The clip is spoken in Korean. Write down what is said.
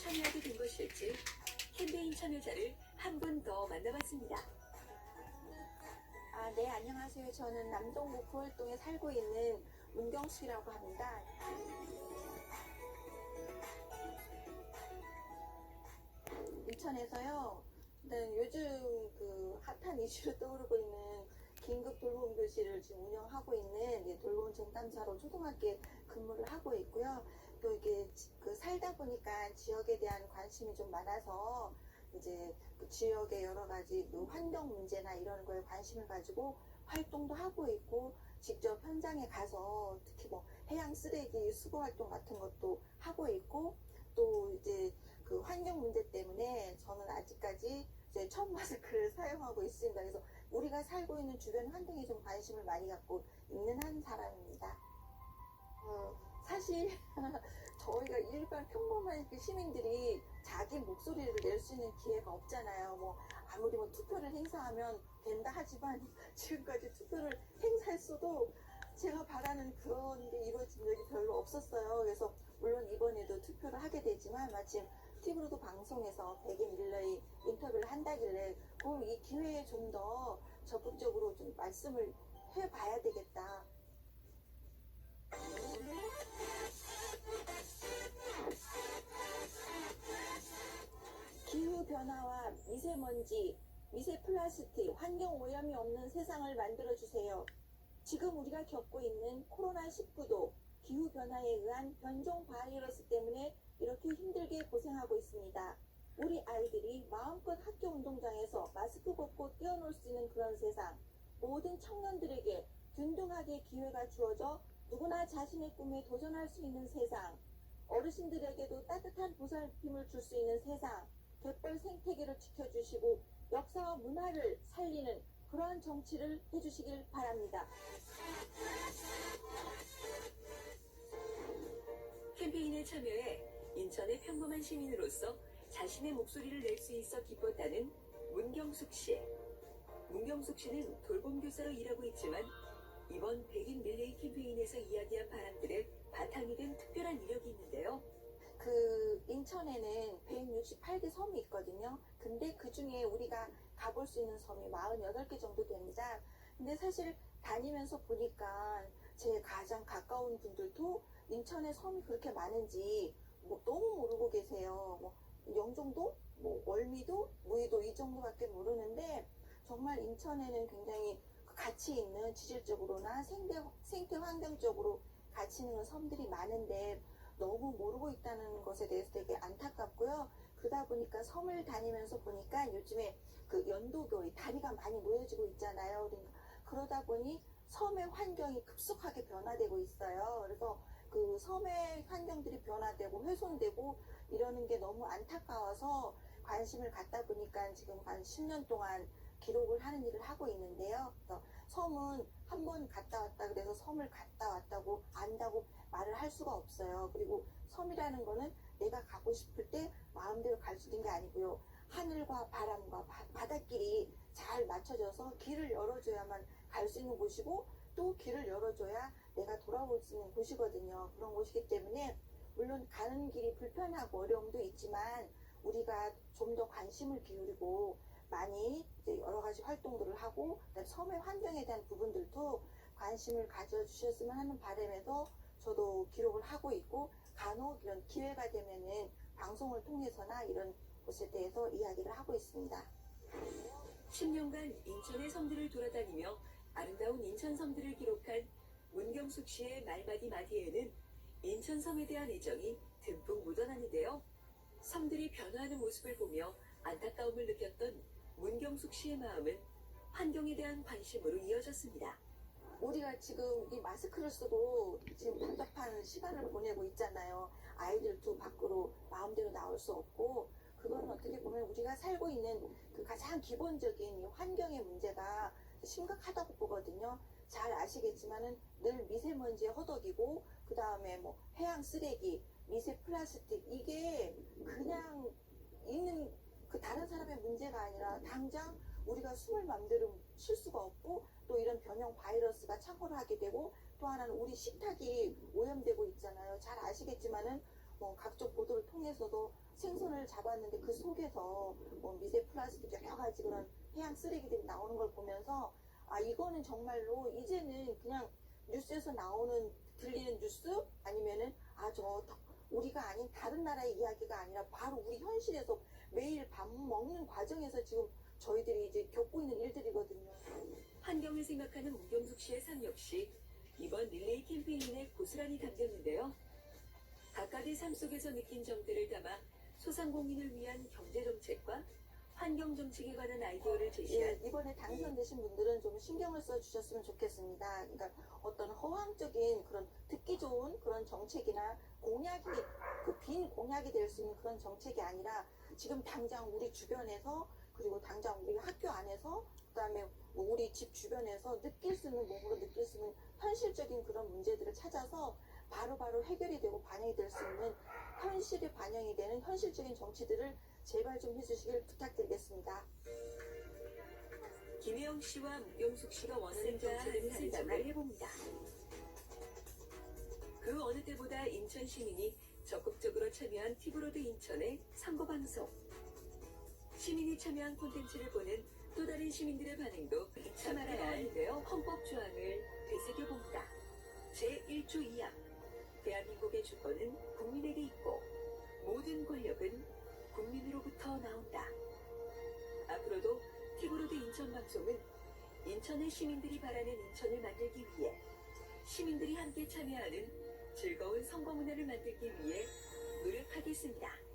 참여하게 된 것일지 캠페인 참여자를 한 분 더 만나봤습니다. 네, 안녕하세요. 저는 남동구 구월동에 살고 있는 문경숙이라고 합니다. 인천에서요. 일단 요즘 그 핫한 이슈로 떠오르고 있는 긴급 돌봄 교실을 지금 운영하고 있는 돌봄 전담사로 초등학교에 근무를 하고 있고요. 또 이게 그 살다 보니까 지역에 대한 관심이 좀 많아서 이제 그 지역의 여러 가지 그 환경 문제나 이런 거에 관심을 가지고 활동도 하고 있고, 직접 현장에 가서 특히 뭐 해양 쓰레기 수거 활동 같은 것도 하고 있고, 또 이제 그 환경 문제 때문에 저는 아직까지 이제 첫 마스크를 사용하고 있습니다. 그래서 우리가 살고 있는 주변 환경에 좀 관심을 많이 갖고 있는 한 사람입니다. 사실 저희가 일반 평범한 그 시민들이 자기 목소리를 낼 수 있는 기회가 없잖아요. 뭐 아무리 뭐 투표를 행사하면 된다 하지만 지금까지 투표를 행사했어도 제가 바라는 그런 게 이루어진 적이 별로 없었어요. 그래서 물론 이번에도 투표를 하게 되지만 마침 TV로도 방송에서 백인 밀러의 인터뷰를 한다길래 그럼 이 기회에 좀 더 적극적으로 좀 말씀을 해봐야 되겠다. 기후변화와 미세먼지, 미세플라스틱, 환경오염이 없는 세상을 만들어주세요. 지금 우리가 겪고 있는 코로나19도 기후변화에 의한 변종 바이러스 때문에 이렇게 힘들게 고생하고 있습니다. 우리 아이들이 마음껏 학교 운동장에서 마스크 벗고 뛰어놀 수 있는 그런 세상, 모든 청년들에게 균등하게 기회가 주어져 누구나 자신의 꿈에 도전할 수 있는 세상, 어르신들에게도 따뜻한 보살핌을 줄 수 있는 세상, 갯벌 생태계를 지켜주시고 역사와 문화를 살리는 그러한 정치를 해주시길 바랍니다. 캠페인에 참여해 인천의 평범한 시민으로서 자신의 목소리를 낼 수 있어 기뻤다는 문경숙 씨. 문경숙 씨는 돌봄교사로 일하고 있지만 이번 백인 릴레이 캠페인에서 이야기한 바람들의 바탕이 된 특별한 이력이 있는데요. 그 인천에는 168개 섬이 있거든요. 근데 그 중에 우리가 가볼 수 있는 섬이 48개 정도 됩니다. 근데 사실 다니면서 보니까 제 가장 가까운 분들도 인천에 섬이 그렇게 많은지 뭐 너무 모르고 계세요. 뭐 영종도, 뭐 월미도, 무의도 이 정도밖에 모르는데 정말 인천에는 굉장히 가치 있는 지질적으로나 생태 환경적으로 가치 있는 섬들이 많은데 너무 모르고 있다는 것에 대해서 되게 안타깝고요. 그러다 보니까 섬을 다니면서 보니까 요즘에 그 연도교 다리가 많이 모여지고 있잖아요. 그러다 보니 섬의 환경이 급속하게 변화되고 있어요. 그래서 그 섬의 환경들이 변화되고 훼손되고 이러는 게 너무 안타까워서 관심을 갖다 보니까 지금 한 10년 동안 기록을 하는 일을 하고 있는데요. 그래서 섬은 한 번 갔다 왔다 그래서 섬을 갔다 왔다고 안다고 말을 할 수가 없어요. 그리고 섬이라는 거는 내가 가고 싶을 때 마음대로 갈 수 있는 게 아니고요. 하늘과 바람과 바닷길이 잘 맞춰져서 길을 열어줘야만 갈 수 있는 곳이고, 또 길을 열어줘야 내가 돌아올 수 있는 곳이거든요. 그런 곳이기 때문에 물론 가는 길이 불편하고 어려움도 있지만 우리가 좀 더 관심을 기울이고 많이 이제 여러 가지 활동들을 하고 섬의 환경에 대한 부분들도 관심을 가져주셨으면 하는 바람에서 저도 기록을 하고 있고, 간혹 이런 기회가 되면은 방송을 통해서나 이런 곳에 대해서 이야기를 하고 있습니다. 10년간 인천의 섬들을 돌아다니며 아름다운 인천 섬들을 기록한 문경숙 씨의 말마디 마디에는 인천 섬에 대한 애정이 듬뿍 묻어나는데요. 섬들이 변화하는 모습을 보며 안타까움을 느꼈던 문경숙 씨의 마음은 환경에 대한 관심으로 이어졌습니다. 우리가 지금 이 마스크를 쓰고 지금 답답한 시간을 보내고 있잖아요. 아이들도 밖으로 마음대로 나올 수 없고, 그건 어떻게 보면 우리가 살고 있는 그 가장 기본적인 이 환경의 문제가 심각하다고 보거든요. 잘 아시겠지만은 늘 미세먼지에 허덕이고, 그 다음에 뭐 해양 쓰레기, 미세 플라스틱, 이게 그냥 있는 그 다른 사람의 문제가 아니라 당장 우리가 숨을 맘대로 쉴 수가 없고, 또 이런 변형 바이러스가 창궐을 하게 되고, 또 하나는 우리 식탁이 오염되고 있잖아요. 잘 아시겠지만은 뭐 각종 보도를 통해서도 생선을 잡았는데 그 속에서 뭐 미세 플라스틱 여러 가지 그런 해양 쓰레기들이 나오는 걸 보면서 아 이거는 정말로 이제는 그냥 뉴스에서 나오는 들리는 뉴스 아니면은 우리가 아닌 다른 나라의 이야기가 아니라 바로 우리 현실에서 매일 밥 먹는 과정에서 지금 저희들이 이제 겪고 있는 일들이거든요. 환경을 생각하는 문경숙 씨의 삶 역시 이번 릴레이 캠페인에 고스란히 담겼는데요. 각각의 삶 속에서 느낀 점들을 담아 소상공인을 위한 경제정책과 환경정책에 관한 아이디어를 제시한 이번에 당선되신 분들은 좀 신경을 써주셨으면 좋겠습니다. 그러니까 어떤 허황적인 그런 듣기 좋은 그런 정책이나 공약이 빈 공약이 될 수 있는 그런 정책이 아니라 지금 당장 우리 주변에서 그리고 당장 우리 학교 안에서 그다음에 뭐 우리 집 주변에서 느낄 수 있는 몸으로 느낄 수 있는 현실적인 그런 문제들을 찾아서 바로바로 해결이 되고 반영이 될 수 있는 현실에 반영이 되는 현실적인 정치들을 제발 좀 해주시길 부탁드리겠습니다. 김혜영 씨와 문경숙 씨가 원하는 정책을 상담을 해봅니다. 그 어느 때보다 인천 시민이 적극적으로 참여한 티브로드 인천의 선거방송. 시민이 참여한 콘텐츠를 보는 또 다른 시민들의 반응도 잊지 말아야 하는데요. 헌법 조항을 되새겨봅니다. 제1조 2항. 대한민국의 주권은 국민에게 있고 모든 권력은 국민으로부터 나온다. 앞으로도 티브로드 인천 방송은 인천의 시민들이 바라는 인천을 만들기 위해 시민들이 함께 참여하는 즐거운 선거 문화를 만들기 위해 노력하겠습니다.